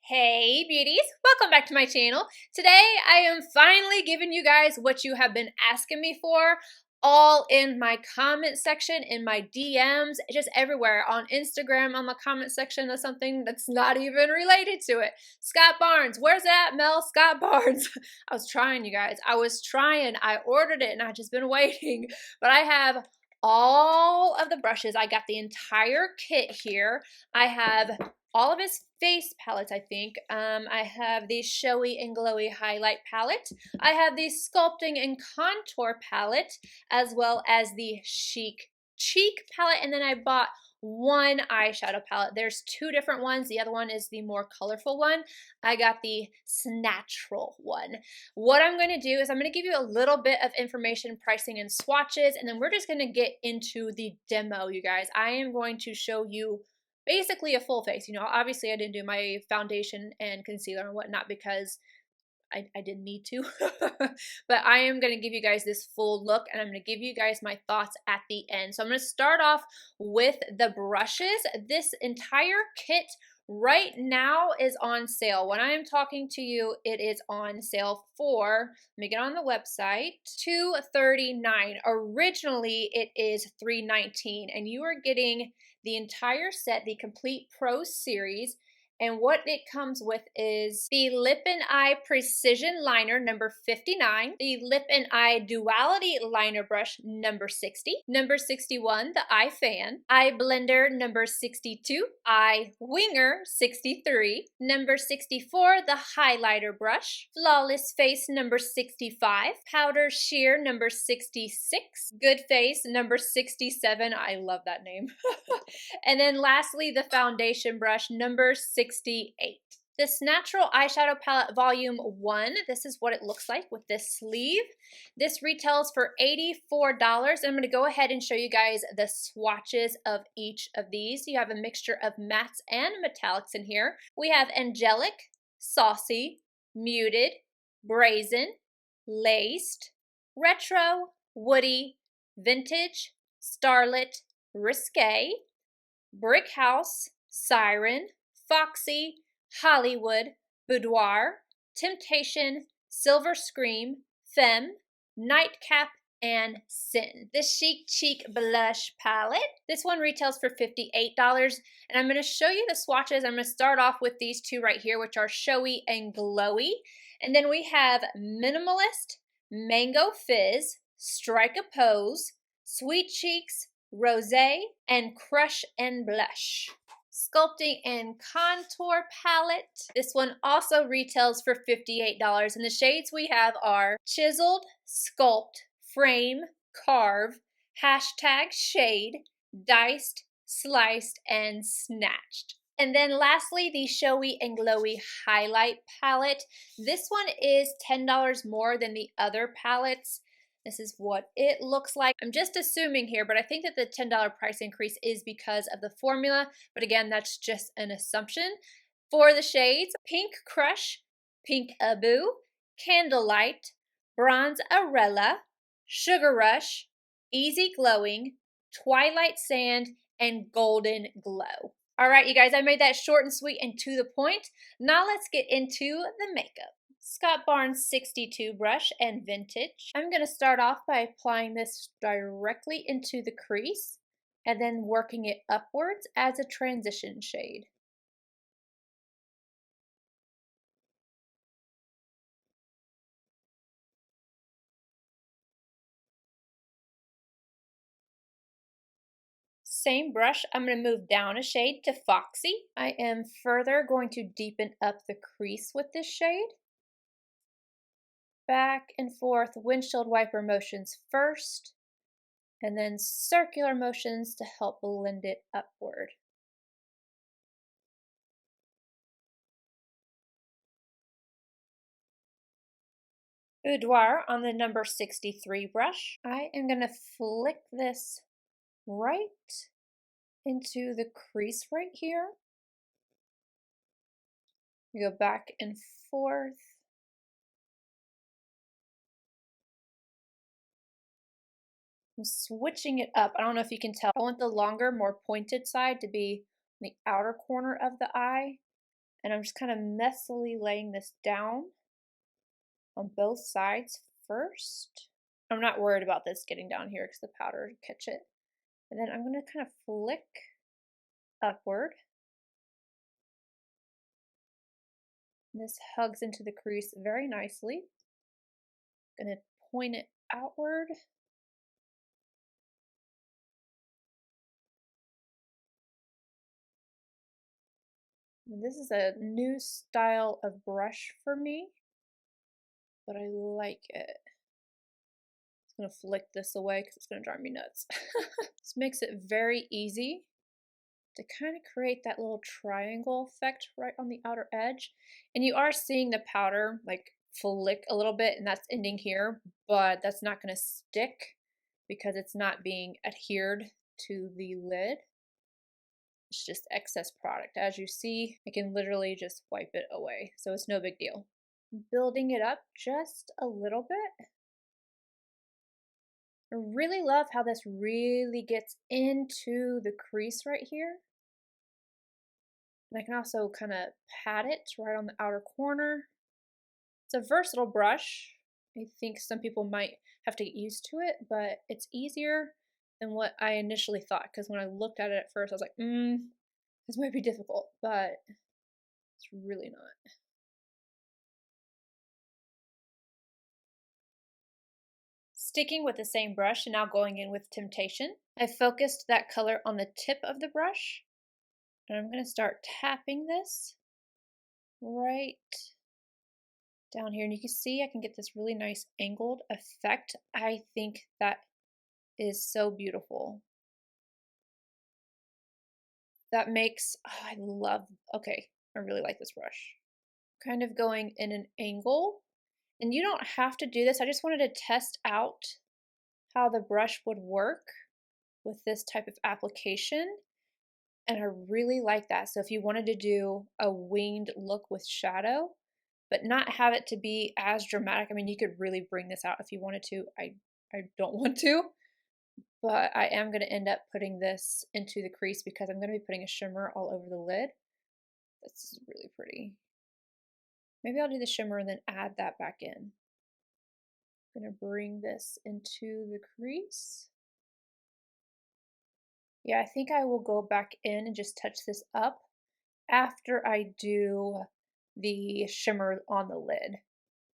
Hey beauties, welcome back to my channel. Today I am finally giving you guys what you have been asking me for, all in my comment section, in my DMs, just everywhere, on Instagram, on the comment section of something that's not even related to it. Scott Barnes, where's that, Mel? Scott Barnes. I was trying, you guys. I was trying. I ordered it and I've just been waiting, but I have all of the brushes. I got the entire kit here. I have all of his face palettes, I think. I have the Showy and Glowy highlight palette. I have the Sculpting and Contour palette, as well as the Chic palette, and then I bought one eyeshadow palette. There's two different ones. The other one is the more colorful one. I got the SNATURAL one. What I'm going to do is I'm going to give you a little bit of information, pricing, and swatches, and then we're just going to get into the demo, you guys. I am going to show you basically a full face. You know, obviously I didn't do my foundation and concealer and whatnot because I didn't need to. But I am going to give you guys this full look and I'm going to give you guys my thoughts at the end. So I'm going to start off with the brushes. This entire kit right now is on sale. When I am talking to you, it is on sale for, let me get on the website, $239. Originally, it is $319, and you are getting the entire set, the Complete Pro Series. And what it comes with is the Lip and Eye Precision Liner number 59, the Lip and Eye Duality Liner Brush number 60, number 61, the Eye Fan, Eye Blender number 62, Eye Winger 63, number 64, the Highlighter Brush, Flawless Face number 65, Powder Sheer number 66, Good Face number 67, I love that name, and then lastly, the Foundation Brush number 68. The SNATURAL Eyeshadow Palette Volume 1, this is what it looks like with this sleeve. This retails for $84. I'm going to go ahead and show you guys the swatches of each of these. You have a mixture of mattes and metallics in here. We have Angelic, Saucy, Muted, Brazen, Laced, Retro, Woody, Vintage, Starlit, Risque, Brick House, Siren, Foxy, Hollywood, Boudoir, Temptation, Silver Scream, Femme, Nightcap, and Sin. The Chic Blush Palette. This one retails for $58, and I'm going to show you the swatches. I'm going to start off with these two right here, which are Showy and Glowy. And then we have Minimalist, Mango Fizz, Strike a Pose, Sweet Cheeks, Rosé, and Crush and Blush. Sculpting and Contour Palette. This one also retails for $58, and the shades we have are Chiseled, Sculpt, Frame, Carve, Hashtag Shade, Diced, Sliced, and Snatched. And then lastly, the Showy and Glowy Highlight Palette. This one is $10 more than the other palettes. This is what it looks like. I'm just assuming here, but I think that the $10 price increase is because of the formula. But again, that's just an assumption. For the shades, Pink Crush, Pink Abu, Candlelight, Bronze Arella, Sugar Rush, Easy Glowing, Twilight Sand, and Golden Glow. All right, you guys, I made that short and sweet and to the point. Now let's get into the makeup. Scott Barnes 62 brush and Vintage. I'm going to start off by applying this directly into the crease and then working it upwards as a transition shade. Same brush, I'm going to move down a shade to Foxy. I am further going to deepen up the crease with this shade. Back and forth windshield wiper motions first, and then circular motions to help blend it upward. Boudoir on the number 63 brush. I am going to flick this right into the crease right here. We go back and forth. I'm switching it up. I don't know if you can tell. I want the longer, more pointed side to be on the outer corner of the eye. And I'm just kind of messily laying this down on both sides first. I'm not worried about this getting down here because the powder will catch it. And then I'm going to kind of flick upward. And this hugs into the crease very nicely. I'm going to point it outward. And this is a new style of brush for me, but I like it. I'm going to flick this away because it's going to drive me nuts. This makes it very easy to kind of create that little triangle effect right on the outer edge. And you are seeing the powder like flick a little bit, and that's ending here, but that's not going to stick because it's not being adhered to the lid. It's just excess product. As you see, I can literally just wipe it away, so it's no big deal. Building it up just a little bit. I really love how this really gets into the crease right here. And I can also kind of pat it right on the outer corner. It's a versatile brush. I think some people might have to get used to it, but it's easier than what I initially thought, because when I looked at it at first, I was like, this might be difficult, but it's really not. Sticking with the same brush and now going in with Temptation, I focused that color on the tip of the brush, and I'm going to start tapping this right down here, and you can see I can get this really nice angled effect. I think that is so beautiful. That makes, I love, okay, I really like this brush. Kind of going in an angle, and you don't have to do this. I just wanted to test out how the brush would work with this type of application, and I really like that. So if you wanted to do a winged look with shadow, but not have it to be as dramatic, I mean, you could really bring this out if you wanted to. I don't want to, but I am going to end up putting this into the crease because I'm going to be putting a shimmer all over the lid. This is really pretty. Maybe I'll do the shimmer and then add that back in. I'm going to bring this into the crease. Yeah, I think I will go back in and just touch this up after I do the shimmer on the lid.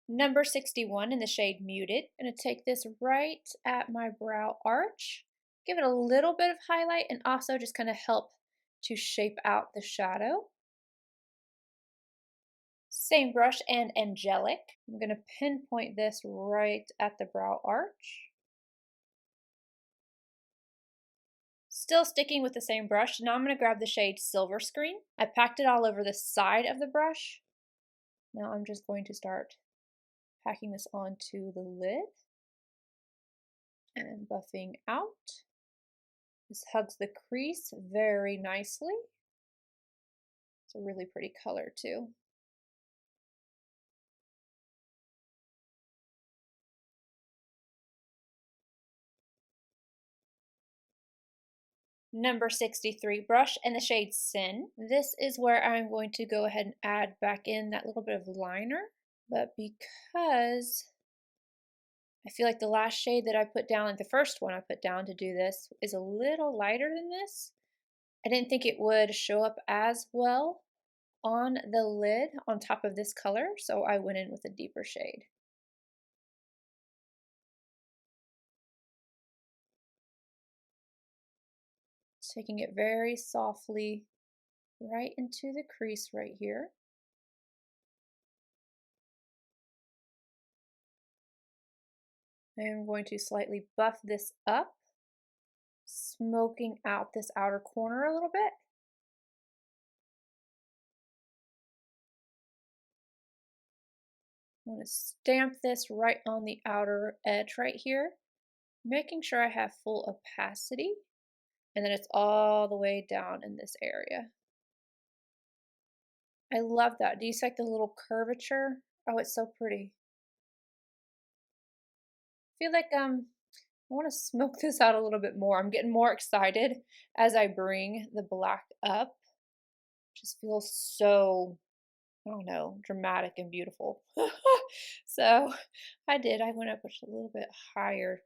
Number 61 in the shade Muted. I'm going to take this right at my brow arch, give it a little bit of highlight, and also just kind of help to shape out the shadow. Same brush and Angelic. I'm going to pinpoint this right at the brow arch. Still sticking with the same brush, now I'm going to grab the shade Silver Screen. I packed it all over the side of the brush. Now I'm just going to start packing this onto the lid and buffing out. This hugs the crease very nicely. It's a really pretty color too. Number 63 brush and the shade Sin. This is where I'm going to go ahead and add back in that little bit of liner, but because I feel like the last shade that I put down, like the first one I put down to do this, is a little lighter than this, I didn't think it would show up as well on the lid on top of this color, so I went in with a deeper shade. Taking it very softly right into the crease right here. I am going to slightly buff this up, smoking out this outer corner a little bit. I'm going to stamp this right on the outer edge right here, making sure I have full opacity, and then it's all the way down in this area. I love that. Do you see like the little curvature? Oh, it's so pretty. I feel like I want to smoke this out a little bit more. I'm getting more excited as I bring the black up. It just feels so I don't know, dramatic and beautiful. So I did. I went up just a little bit higher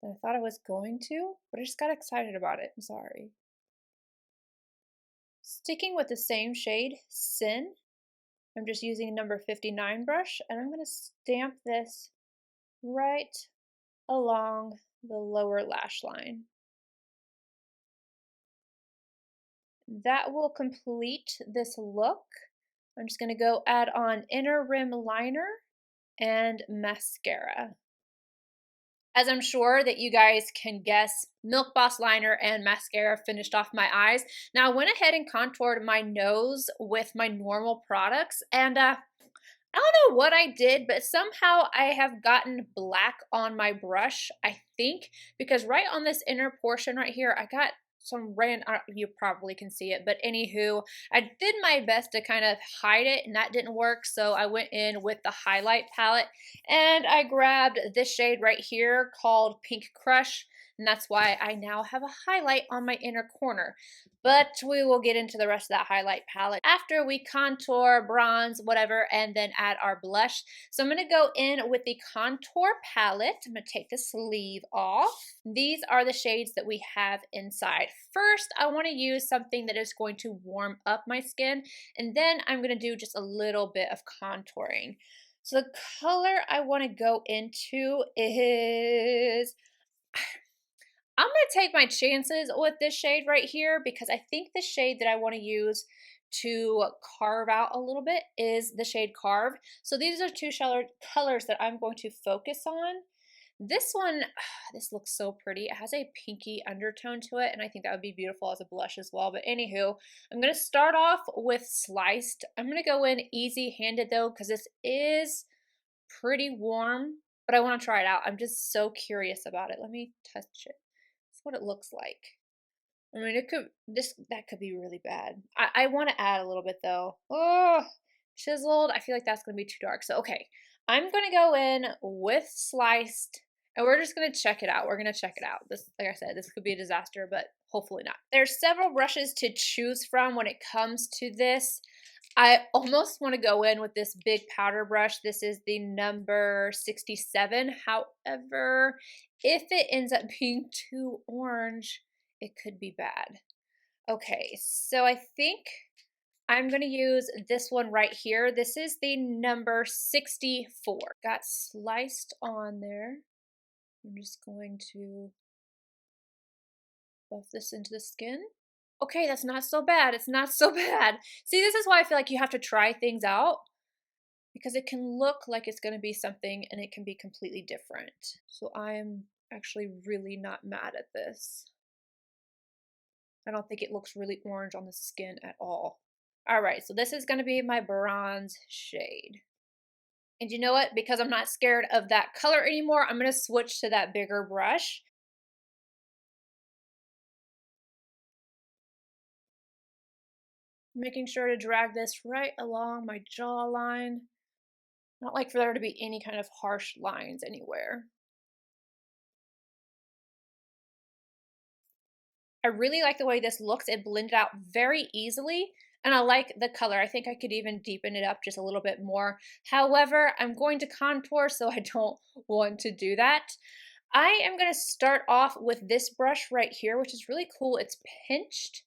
than I thought I was going to, but I just got excited about it. I'm sorry. Sticking with the same shade, Sin, I'm just using a number 59 brush, and I'm going to stamp this right along the lower lash line. That will complete this look. I'm just going to go add on inner rim liner and mascara. As I'm sure that you guys can guess, Milk Boss liner and mascara finished off my eyes. Now I went ahead and contoured my nose with my normal products, and I don't know what I did, but somehow I have gotten black on my brush, I think, because right on this inner portion right here, I got some random, you probably can see it, but anywho, I did my best to kind of hide it, and that didn't work, so I went in with the highlight palette, and I grabbed this shade right here called Pink Crush, and that's why I now have a highlight on my inner corner. But we will get into the rest of that highlight palette after we contour, bronze, whatever, and then add our blush. So I'm going to go in with the contour palette. I'm going to take the sleeve off. These are the shades that we have inside. First, I want to use something that is going to warm up my skin, and then I'm going to do just a little bit of contouring. So the color I want to go into is... I'm going to take my chances with this shade right here because I think the shade that I want to use to carve out a little bit is the shade Carve. So these are two colors that I'm going to focus on. This one, this looks so pretty. It has a pinky undertone to it, and I think that would be beautiful as a blush as well. But anywho, I'm going to start off with Sliced. I'm going to go in easy-handed though because this is pretty warm, but I want to try it out. I'm just so curious about it. Let me touch it. What it looks like. I mean, that could be really bad. I want to add a little bit though. Oh, chiseled. I feel like that's going to be too dark. So, okay, I'm going to go in with Sliced, and we're just going to check it out. We're going to check it out. This, like I said, this could be a disaster, but hopefully not. There's several brushes to choose from when it comes to this. I almost want to go in with this big powder brush. This is the number 67. However, if it ends up being too orange, it could be bad. Okay, so I think I'm going to use this one right here. This is the number 64. Got Sliced on there. I'm just going to buff this into the skin. Okay, that's not so bad. It's not so bad. See, this is why I feel like you have to try things out because it can look like it's going to be something and it can be completely different. So I'm actually really not mad at this. I don't think it looks really orange on the skin at all. All right, so this is going to be my bronze shade. And you know what? Because I'm not scared of that color anymore, I'm going to switch to that bigger brush. Making sure to drag this right along my jawline. I don't like for there to be any kind of harsh lines anywhere. I really like the way this looks. It blended out very easily, and I like the color. I think I could even deepen it up just a little bit more. However, I'm going to contour, so I don't want to do that. I am going to start off with this brush right here, which is really cool. It's pinched,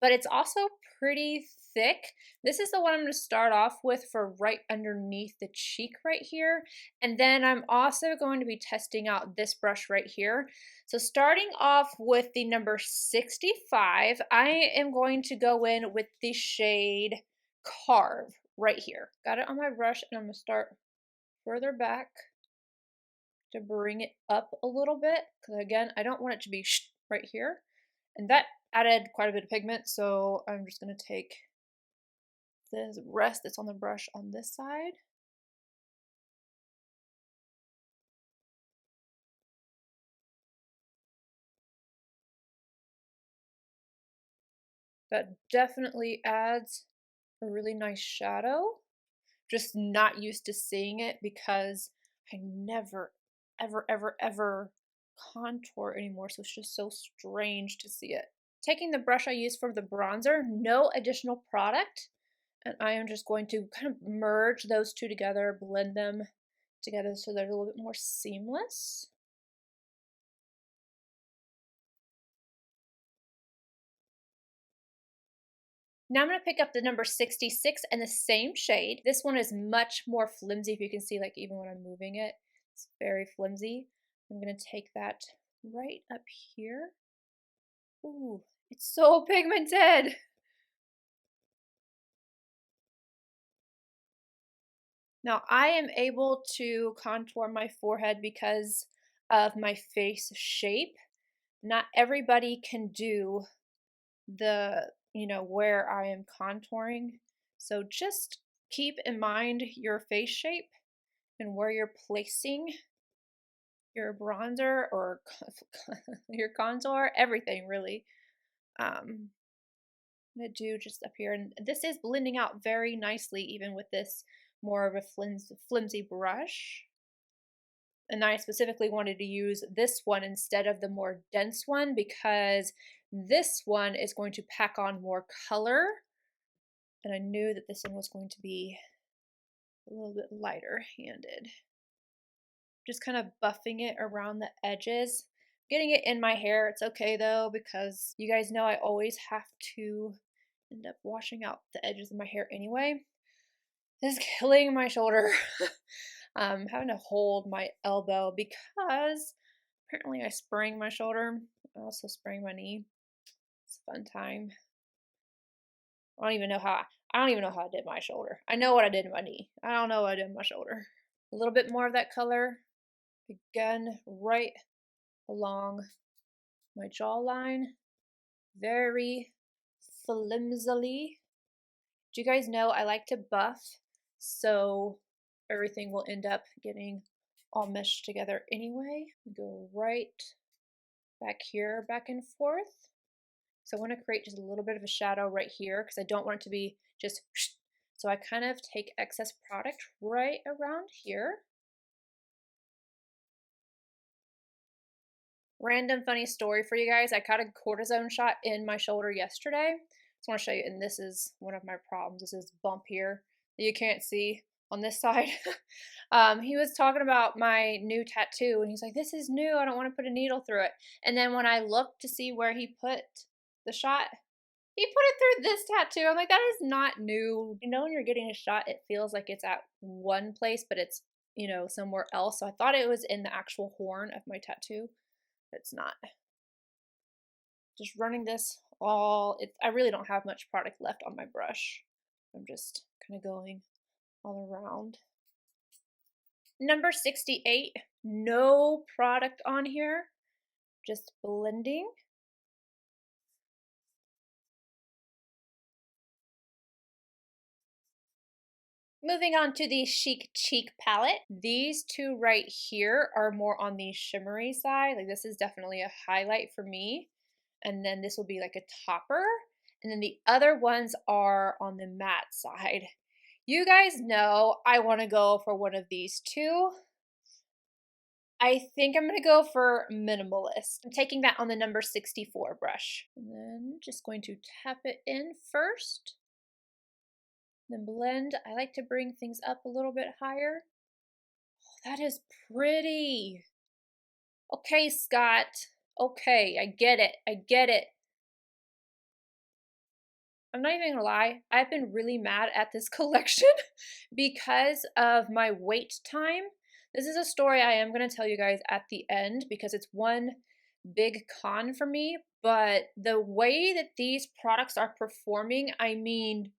but it's also pretty thick. This is the one I'm going to start off with for right underneath the cheek right here. And then I'm also going to be testing out this brush right here. So starting off with the number 65, I am going to go in with the shade Carve right here. Got it on my brush, and I'm going to start further back to bring it up a little bit, because again, I don't want it to be right here. And that added quite a bit of pigment, so I'm just going to take the rest that's on the brush on this side. That definitely adds a really nice shadow. Just not used to seeing it because I never, ever contour anymore, so it's just so strange to see it. Taking the brush I used for the bronzer, no additional product. And I am just going to kind of merge those two together, blend them together so they're a little bit more seamless. Now I'm going to pick up the number 66 and the same shade. This one is much more flimsy. If you can see, like even when I'm moving it, it's very flimsy. I'm going to take that right up here. Ooh, it's so pigmented. Now I am able to contour my forehead because of my face shape. Not everybody can do the, where I am contouring. So just keep in mind your face shape and where you're placing your bronzer or your contour, everything really. I'm gonna do just up here, and this is blending out very nicely even with this more of a flimsy brush. And I specifically wanted to use this one instead of the more dense one because this one is going to pack on more color, and I knew that this one was going to be a little bit lighter handed. Just kind of buffing it around the edges, getting it in my hair. It's okay though, because you guys know I always have to end up washing out the edges of my hair anyway. This is killing my shoulder. I'm having to hold my elbow because apparently I sprained my shoulder. I also sprained my knee. It's a fun time. I don't even know how I did my shoulder. I know what I did in my knee. I don't know what I did in my shoulder. A little bit more of that color. Again, right along my jawline. Very flimsily. Do you guys know I like to buff, so everything will end up getting all meshed together anyway. Go right back here, back and forth. So I want to create just a little bit of a shadow right here because I don't want it to be just, so I kind of take excess product right around here. Random funny story for you guys. I caught a cortisone shot in my shoulder yesterday. Just want to show you, and this is one of my problems. This is bump here that you can't see on this side. He was talking about my new tattoo, and he's like, this is new. I don't want to put a needle through it. And then when I looked to see where he put the shot, he put it through this tattoo. I'm like, that is not new. You know, when you're getting a shot, it feels like it's at one place, but it's, somewhere else. So I thought it was in the actual horn of my tattoo. It's not. Just running this all, I really don't have much product left on my brush. I'm just kind of going all around. Number 68, no product on here, just blending. Moving on to the Chic Cheek palette. These two right here are more on the shimmery side. Like this is definitely a highlight for me. And then this will be like a topper. And then the other ones are on the matte side. You guys know I want to go for one of these two. I think I'm going to go for minimalist. I'm taking that on the number 64 brush. And then just going to tap it in first. Then blend. I like to bring things up a little bit higher. Oh, that is pretty. Okay, Scott. Okay, I get it. I get it. I'm not even gonna lie, I've been really mad at this collection because of my wait time. This is a story I am gonna tell you guys at the end because it's one big con for me, but the way that these products are performing, I mean,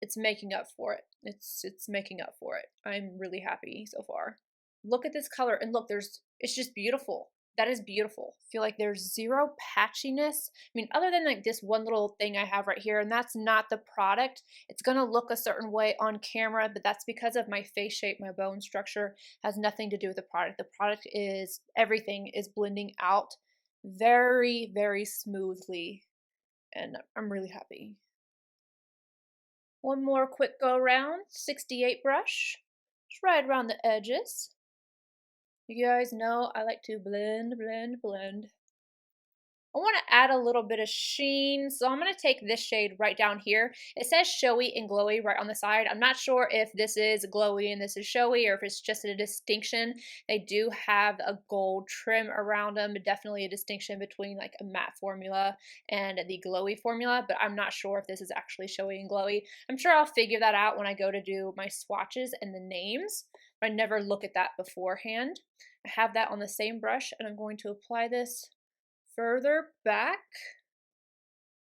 it's making up for it. It's making up for it. I'm really happy so far. Look at this color, and look, it's just beautiful. That is beautiful. I feel like there's zero patchiness. I mean, other than like this one little thing I have right here, and that's not the product. It's gonna look a certain way on camera, but that's because of my face shape, my bone structure, has nothing to do with the product. The product is, everything is blending out very, very smoothly, and I'm really happy. One more quick go around, 68 brush, just right around the edges. You guys know I like to blend, blend, blend. I want to add a little bit of sheen, so I'm going to take this shade right down here. It says Showy and Glowy right on the side. I'm not sure if this is Glowy and this is Showy, or if it's just a distinction. They do have a gold trim around them, but definitely a distinction between like a matte formula and the Glowy formula, but I'm not sure if this is actually Showy and Glowy. I'm sure I'll figure that out when I go to do my swatches and the names. I never look at that beforehand. I have that on the same brush, and I'm going to apply this further back.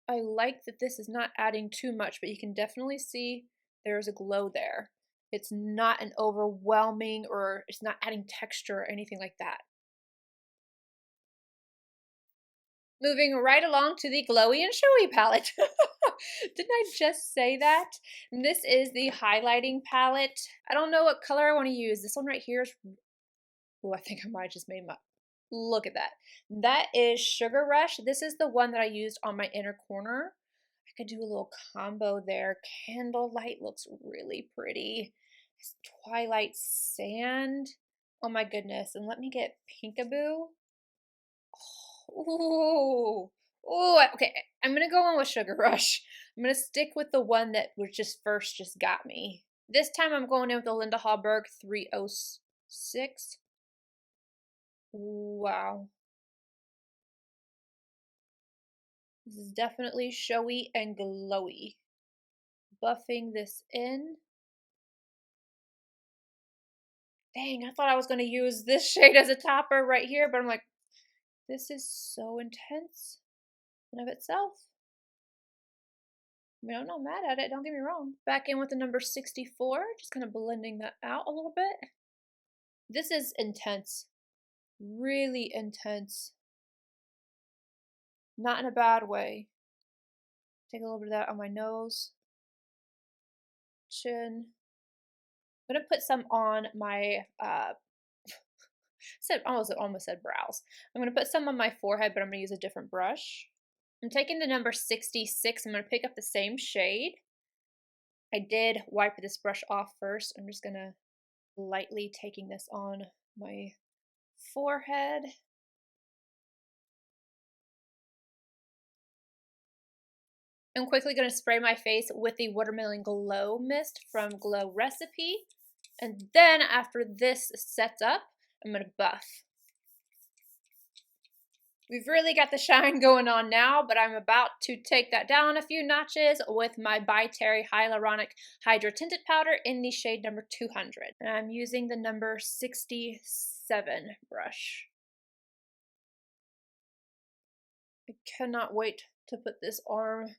I like that this is not adding too much, but you can definitely see there's a glow there. It's not an overwhelming, or it's not adding texture or anything like that. Moving right along to the Glowy and Showy palette. Didn't I just say that? And this is the highlighting palette. I don't know what color I want to use. This one right here is, oh, I think I might have just made them up. Look at that. That is Sugar Rush. This is the one that I used on my inner corner. I could do a little combo there. Candlelight looks really pretty. This Twilight Sand. Oh my goodness. And let me get Pinkaboo. Oh, oh, okay. I'm going to go on with Sugar Rush. I'm going to stick with the one that was just got me. This time I'm going in with the Linda Hallberg 306. Wow. This is definitely showy and glowy. Buffing this in. Dang, I thought I was going to use this shade as a topper right here, but I'm like, this is so intense in of itself. I mean, I'm not mad at it, don't get me wrong. Back in with the number 64, just kind of blending that out a little bit. This is intense. Really intense. Not in a bad way. Take a little bit of that on my nose, chin. I'm gonna put some on my almost said brows. I'm gonna put some on my forehead, but I'm gonna use a different brush. I'm taking the number 66. I'm gonna pick up the same shade. I did wipe this brush off first. I'm just gonna lightly taking this on my forehead. I'm quickly going to spray my face with the Watermelon Glow Mist from Glow Recipe. And then after this sets up, I'm going to buff. We've really got the shine going on now, but I'm about to take that down a few notches with my By Terry Hyaluronic Hydra Tinted Powder in the shade number 200. And I'm using the number 67 brush. I cannot wait to put this arm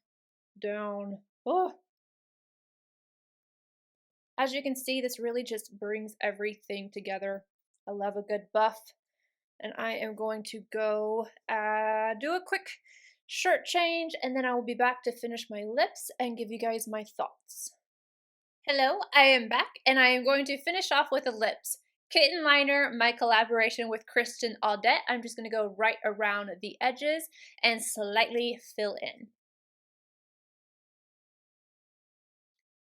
down. Oh. As you can see, this really just brings everything together. I love a good buff. And I am going to go do a quick shirt change, and then I will be back to finish my lips and give you guys my thoughts. Hello, I am back, and I am going to finish off with the lips. Kitten Liner, my collaboration with Kristen Audette. I'm just going to go right around the edges and slightly fill in.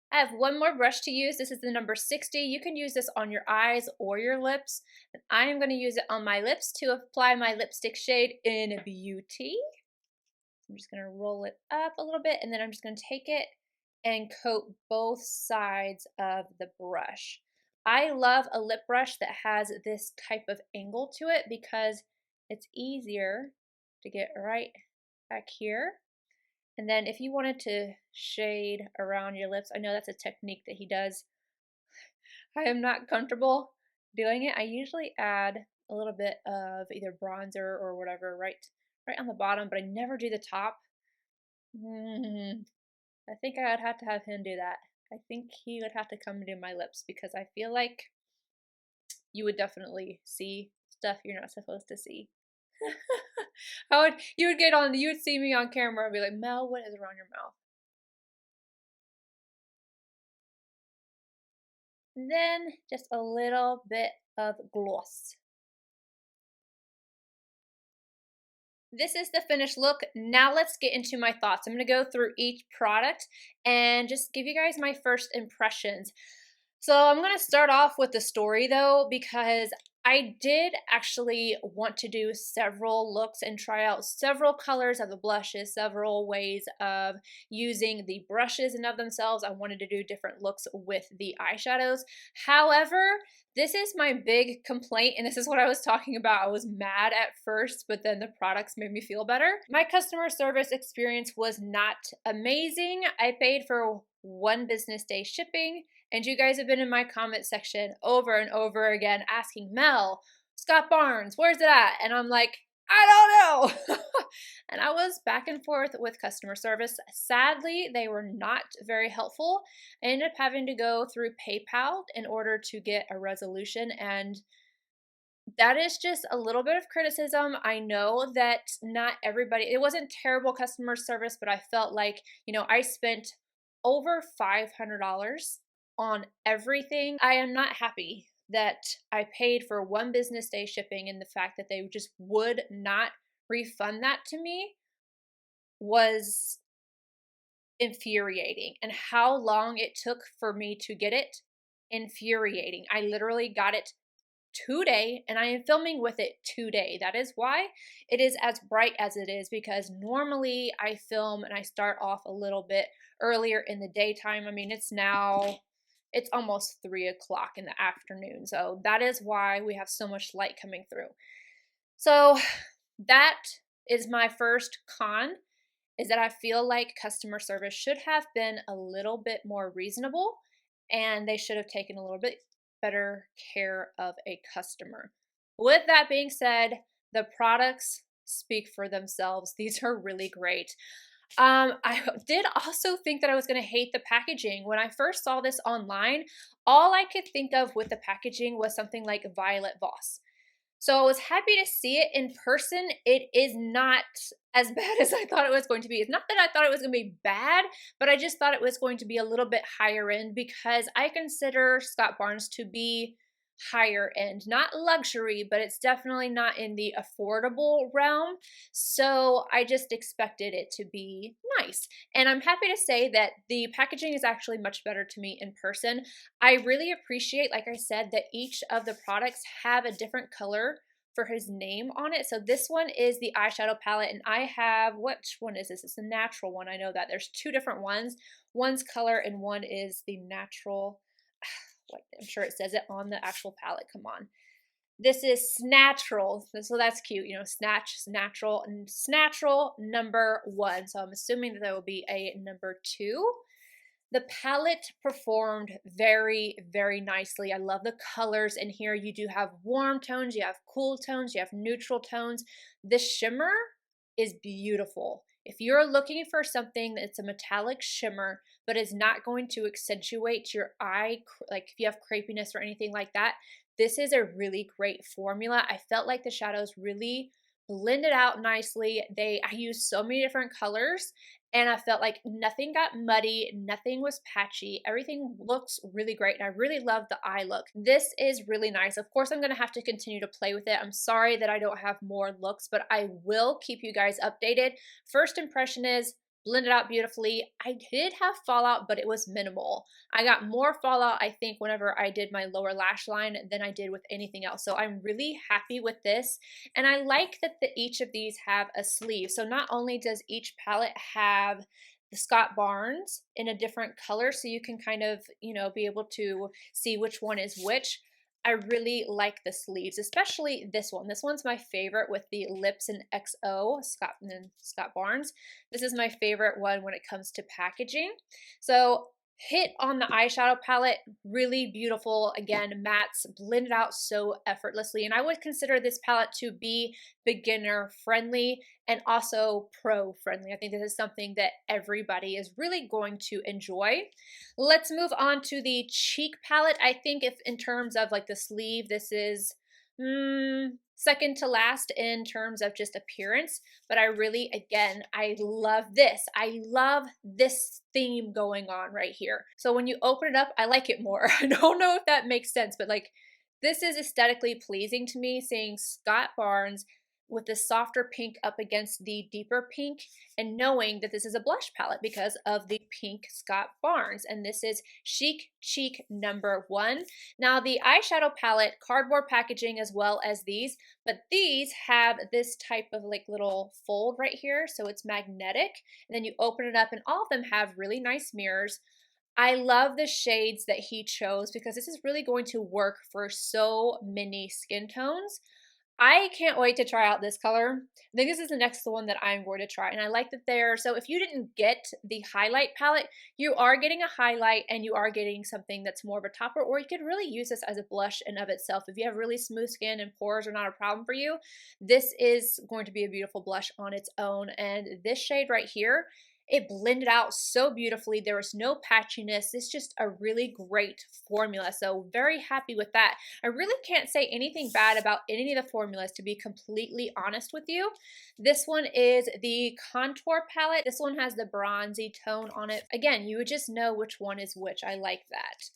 I have one more brush to use. This is the number 60. You can use this on your eyes or your lips. And I am going to use it on my lips to apply my lipstick shade in Beauty. I'm just going to roll it up a little bit, and then I'm just going to take it and coat both sides of the brush. I love a lip brush that has this type of angle to it because it's easier to get right back here. And then if you wanted to shade around your lips, I know that's a technique that he does. I am not comfortable doing it. I usually add a little bit of either bronzer or whatever right on the bottom, but I never do the top. I think I would have to have him do that. I think he would have to come and do my lips because I feel like you would definitely see stuff you're not supposed to see. You would see me on camera and be like, Mel, what is around your mouth? And then just a little bit of gloss. This is the finished look. Now let's get into my thoughts. I'm going to go through each product and just give you guys my first impressions. So I'm going to start off with the story though, because I did actually want to do several looks and try out several colors of the blushes, several ways of using the brushes in of themselves. I wanted to do different looks with the eyeshadows. However, this is my big complaint, and this is what I was talking about. I was mad at first, but then the products made me feel better. My customer service experience was not amazing. I paid for 1 business day shipping, and you guys have been in my comment section over and over again asking, Mel, Scott Barnes, where's it at? And I'm like, I don't know. And I was back and forth with customer service. Sadly, they were not very helpful. I ended up having to go through PayPal in order to get a resolution, and that is just a little bit of criticism. I know that not everybody, it wasn't terrible customer service, but I felt like, you know, I spent over $500 on everything. I am not happy that I paid for 1 business day shipping, and the fact that they just would not refund that to me was infuriating. And how long it took for me to get it, infuriating. I literally got it today, and I am filming with it today. That is why it is as bright as it is, because normally I film and I start off a little bit earlier in the daytime. I mean, it's almost 3 o'clock in the afternoon. So that is why we have so much light coming through. So that is my first con, is that I feel like customer service should have been a little bit more reasonable, and they should have taken a little bit better care of a customer. With that being said, the products speak for themselves. These are really great. I did also think that I was going to hate the packaging. When I first saw this online, all I could think of with the packaging was something like Violet Voss. So I was happy to see it in person. It is not as bad as I thought it was going to be. It's not that I thought it was going to be bad, but I just thought it was going to be a little bit higher end, because I consider Scott Barnes to be higher end, not luxury, but it's definitely not in the affordable realm. So I just expected it to be nice. And I'm happy to say that the packaging is actually much better to me in person. I really appreciate, like I said, that each of the products have a different color for his name on it. So this one is the eyeshadow palette, and I have, which one is this? It's the natural one. I know that there's 2 different ones. One's color and one is the natural. I'm sure it says it on the actual palette. Come on. This is SNATURAL. So that's cute. You know, natural, and SNATURAL #1. So I'm assuming that there will be a #2. The palette performed very, very nicely. I love the colors in here. You do have warm tones, you have cool tones, you have neutral tones. The shimmer is beautiful. If you're looking for something that's a metallic shimmer, but is not going to accentuate your eye, like if you have crepiness or anything like that, this is a really great formula. I felt like the shadows really blended out nicely. I used so many different colors, and I felt like nothing got muddy, nothing was patchy. Everything looks really great, and I really love the eye look. This is really nice. Of course, I'm going to have to continue to play with it. I'm sorry that I don't have more looks, but I will keep you guys updated. First impression is blended out beautifully. I did have fallout, but it was minimal. I got more fallout, I think, whenever I did my lower lash line than I did with anything else. So I'm really happy with this. And I like that each of these have a sleeve. So not only does each palette have the Scott Barnes in a different color, so you can kind of, you know, be able to see which one is which. I really like the sleeves, especially this one. This one's my favorite with the Ellipse and XO, Scott Barnes. This is my favorite one when it comes to packaging. So hit on the eyeshadow palette, really beautiful. Again, mattes blended out so effortlessly. And I would consider this palette to be beginner friendly and also pro friendly. I think this is something that everybody is really going to enjoy. Let's move on to the Chic palette. I think if in terms of like the sleeve, this is second to last in terms of just appearance, but I really, again, I love this. I love this theme going on right here. So when you open it up, I like it more. I don't know if that makes sense, but like this is aesthetically pleasing to me, seeing Scott Barnes with this softer pink up against the deeper pink, and knowing that this is a blush palette because of the pink Scott Barnes, and this is Chic Cheek #1. Now the eyeshadow palette, cardboard packaging as well as these, but these have this type of like little fold right here, so it's magnetic, and then you open it up and all of them have really nice mirrors. I love the shades that he chose because this is really going to work for so many skin tones. I can't wait to try out this color. I think this is the next one that I'm going to try, and I like that so if you didn't get the highlight palette, you are getting a highlight and you are getting something that's more of a topper, or you could really use this as a blush in of itself. If you have really smooth skin and pores are not a problem for you, this is going to be a beautiful blush on its own. And this shade right here, it blended out so beautifully. There was no patchiness. It's just a really great formula. So very happy with that. I really can't say anything bad about any of the formulas, to be completely honest with you. This one is the contour palette. This one has the bronzy tone on it. Again, you would just know which one is which. I like that.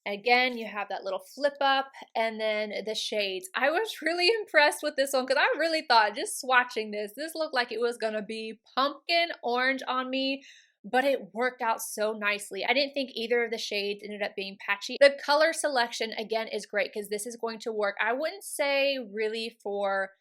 Again, you have that little flip up, and then the shades. I was really impressed with this one because I really thought, just swatching this looked like it was gonna be pumpkin orange on me, but it worked out so nicely. I didn't think either of the shades ended up being patchy. The color selection, again, is great because this is going to work, I wouldn't say really for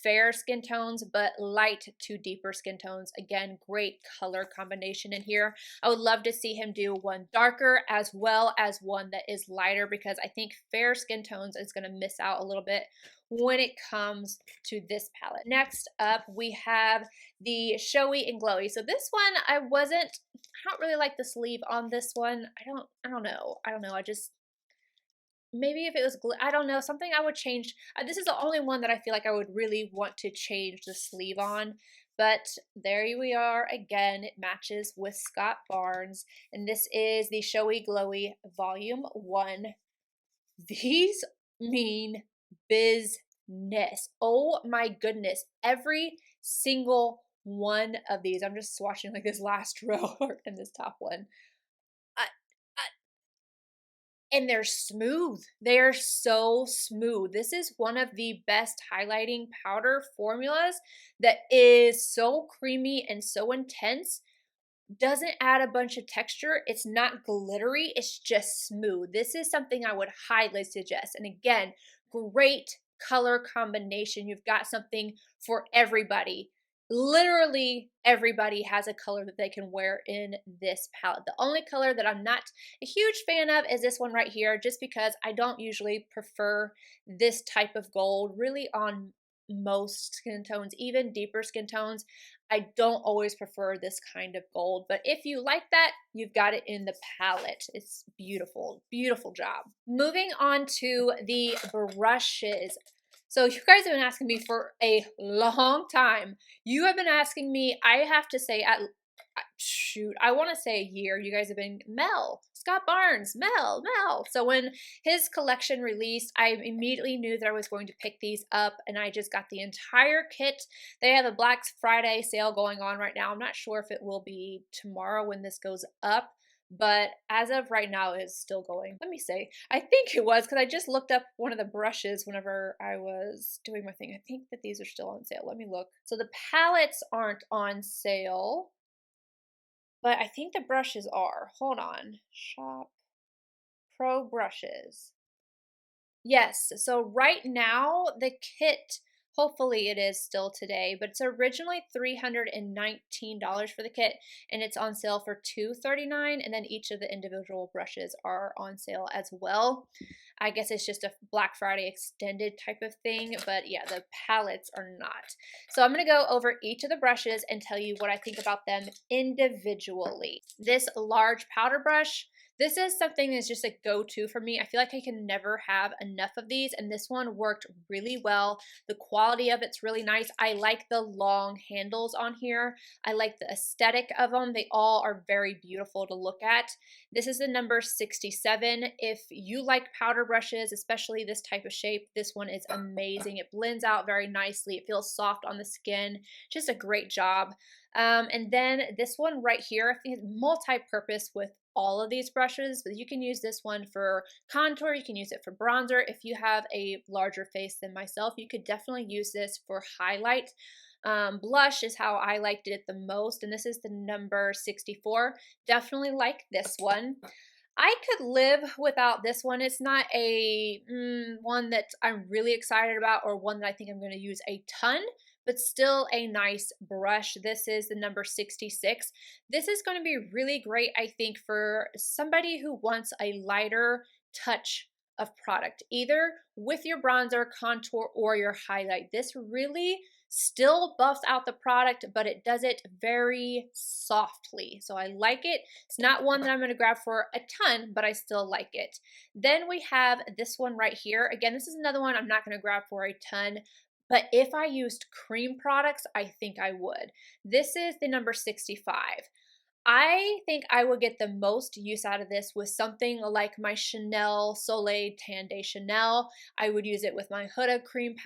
fair skin tones, but light to deeper skin tones. Again, great color combination in here. I would love to see him do one darker as well as one that is lighter, because I think fair skin tones is going to miss out a little bit when it comes to this palette. Next up, we have the Showy and Glowy. So this one, I don't really like the sleeve on this one. I don't know. I just, maybe if it was, I don't know, something I would change. This is the only one that I feel like I would really want to change the sleeve on. But there we are again. It matches with Scott Barnes. And this is the Showy Glowy Volume 1. These mean business. Oh my goodness. Every single one of these. I'm just swatching like this last row and this top one. And they're smooth. They are so smooth. This is one of the best highlighting powder formulas that is so creamy and so intense. Doesn't add a bunch of texture. It's not glittery. It's just smooth. This is something I would highly suggest. And again, great color combination. You've got something for everybody. Literally everybody has a color that they can wear in this palette. The only color that I'm not a huge fan of is this one right here, just because I don't usually prefer this type of gold really on most skin tones, even deeper skin tones. I don't always prefer this kind of gold, but if you like that, you've got it in the palette. It's beautiful, beautiful job. Moving on to the brushes. So you guys have been asking me for a long time. You have been asking me, I have to say, I want to say a year. You guys have been, Mel, Scott Barnes, Mel. So when his collection released, I immediately knew that I was going to pick these up, and I just got the entire kit. They have a Black Friday sale going on right now. I'm not sure if it will be tomorrow when this goes up, but as of right now, it's still going. Let me say, I think it was, because I just looked up one of the brushes whenever I was doing my thing. I think that these are still on sale. Let me look. So the palettes aren't on sale, but I think the brushes are. Hold on. Shop Pro Brushes. Yes, so right now the kit, hopefully it is still today, but it's originally $319 for the kit, and it's on sale for $239, and then each of the individual brushes are on sale as well. I guess it's just a Black Friday extended type of thing, but yeah, the palettes are not. So I'm going to go over each of the brushes and tell you what I think about them individually. This large powder brush, this is something that's just a go-to for me. I feel like I can never have enough of these, and this one worked really well. The quality of it's really nice. I like the long handles on here. I like the aesthetic of them. They all are very beautiful to look at. This is the number 67. If you like powder brushes, especially this type of shape, this one is amazing. It blends out very nicely. It feels soft on the skin. Just a great job. And then this one right here, I think it's multi-purpose with all of these brushes, but you can use this one for contour, you can use it for bronzer. If you have a larger face than myself, you could definitely use this for highlight. Blush is how I liked it the most, and this is the number 64. Definitely like this one. I could live without this one. It's not a one that I'm really excited about or one that I think I'm going to use a ton, but still a nice brush. This is the number 66. This is going to be really great, I think, for somebody who wants a lighter touch of product, either with your bronzer, contour, or your highlight. This really still buffs out the product, but it does it very softly. So I like it. It's not one that I'm going to grab for a ton, but I still like it. Then we have this one right here. Again, this is another one I'm not going to grab for a ton, but if I used cream products, I think I would. This is the number 65. I think I would get the most use out of this with something like my Chanel Soleil Tan de Chanel. I would use it with my Huda cream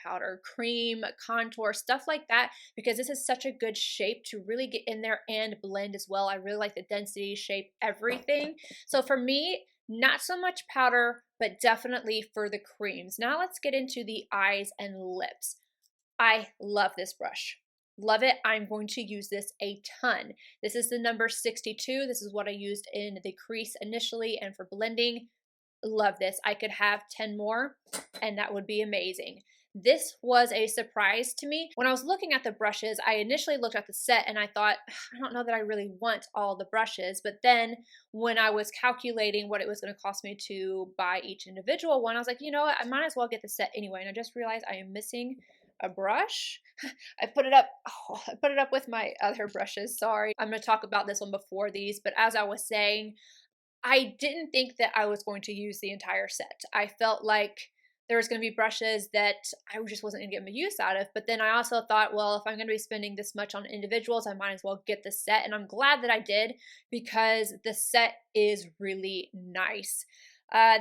powder, cream, contour, stuff like that, because this is such a good shape to really get in there and blend as well. I really like the density, shape, everything. So for me, not so much powder, but definitely for the creams. Now let's get into the eyes and lips. I love this brush. Love it. I'm going to use this a ton. This is the number 62. This is what I used in the crease initially and for blending. Love this. I could have 10 more and that would be amazing. This was a surprise to me. When I was looking at the brushes, I initially looked at the set and I thought, I don't know that I really want all the brushes. But then when I was calculating what it was going to cost me to buy each individual one, I was like, you know what? I might as well get the set anyway. And I just realized I am missing a brush. I put it up with my other brushes. Sorry. I'm going to talk about this one before these, but as I was saying, I didn't think that I was going to use the entire set. I felt like there was going to be brushes that I just wasn't going to get my use out of, but then I also thought, well, if I'm going to be spending this much on individuals, I might as well get the set, and I'm glad that I did because the set is really nice.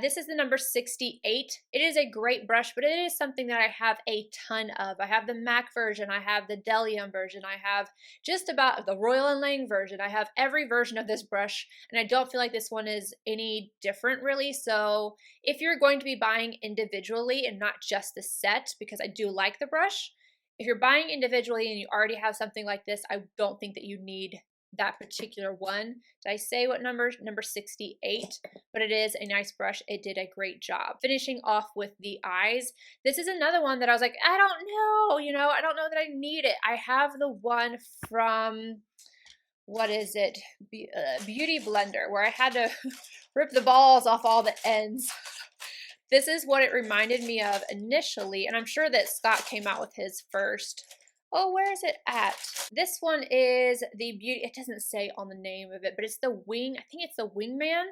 This is the number 68. It is a great brush, but it is something that I have a ton of. I have the MAC version, I have the Delium version, I have just about the Royal & Lang version. I have every version of this brush, and I don't feel like this one is any different really. So if you're going to be buying individually and not just the set, because I do like the brush, if you're buying individually and you already have something like this, I don't think that you need that particular one. Did I say what number? Number 68, but it is a nice brush. It did a great job. Finishing off with the eyes. This is another one that I was like, I don't know, I don't know that I need it. I have the one from, what is it? Beauty Blender, where I had to rip the balls off all the ends. This is what it reminded me of initially, and I'm sure that Scott came out with his first. Oh, where is it at? This one is the Beauty, it doesn't say on the name of it, but it's the Wing, I think it's the Wingman.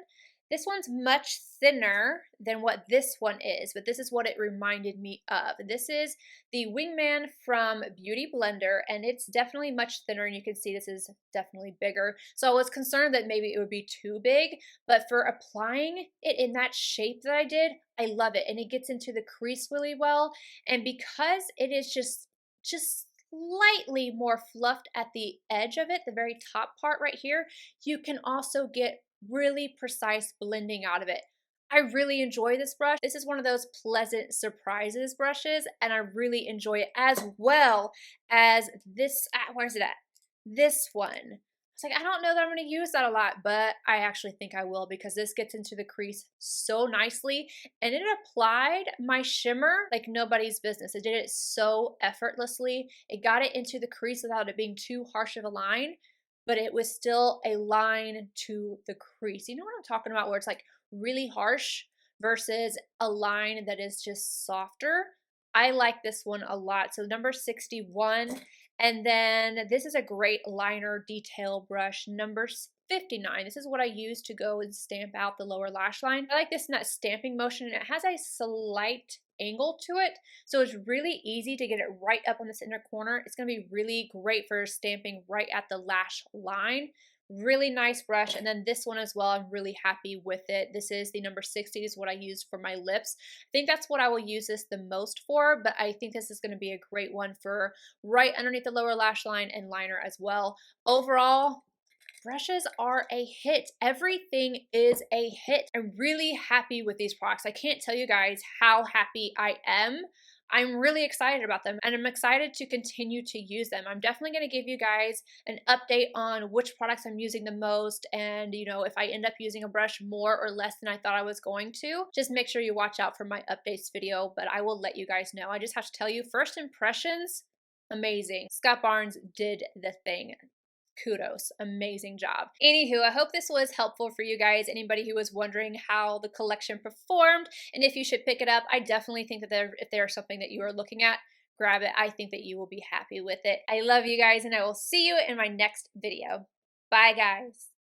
This one's much thinner than what this one is, but this is what it reminded me of. This is the Wingman from Beauty Blender, and it's definitely much thinner, and you can see this is definitely bigger. So I was concerned that maybe it would be too big, but for applying it in that shape that I did, I love it, and it gets into the crease really well, and because it is just slightly more fluffed at the edge of it, the very top part right here, you can also get really precise blending out of it. I really enjoy this brush. This is one of those pleasant surprises brushes, and I really enjoy it as well as this, where's it at? This one. It's like, I don't know that I'm going to use that a lot, but I actually think I will because this gets into the crease so nicely, and it applied my shimmer like nobody's business. It did it so effortlessly. It got it into the crease without it being too harsh of a line, but it was still a line to the crease. You know what I'm talking about, where it's like really harsh versus a line that is just softer. I like this one a lot. So number 61. And then this is a great liner detail brush, number 59. This is what I use to go and stamp out the lower lash line. I like this in that stamping motion, and it has a slight angle to it, so it's really easy to get it right up on this inner corner. It's going to be really great for stamping right at the lash line. Really nice brush. And then this one as well, I'm really happy with it. This is the number 60, is what I use for my lips. I think that's what I will use this the most for, but I think this is going to be a great one for right underneath the lower lash line and liner as well. Overall, brushes are a hit. Everything is a hit. I'm really happy with these products. I can't tell you guys how happy I am. I'm really excited about them, and I'm excited to continue to use them. I'm definitely going to give you guys an update on which products I'm using the most, and you know, if I end up using a brush more or less than I thought I was going to. Just make sure you watch out for my updates video, but I will let you guys know. I just have to tell you, first impressions, amazing. Scott Barnes did the thing. Kudos, amazing job. Anywho, I hope this was helpful for you guys, anybody who was wondering how the collection performed and if you should pick it up. I definitely think that if there's something that you are looking at, grab it. I think that you will be happy with it. I love you guys, and I will see you in my next video. Bye guys.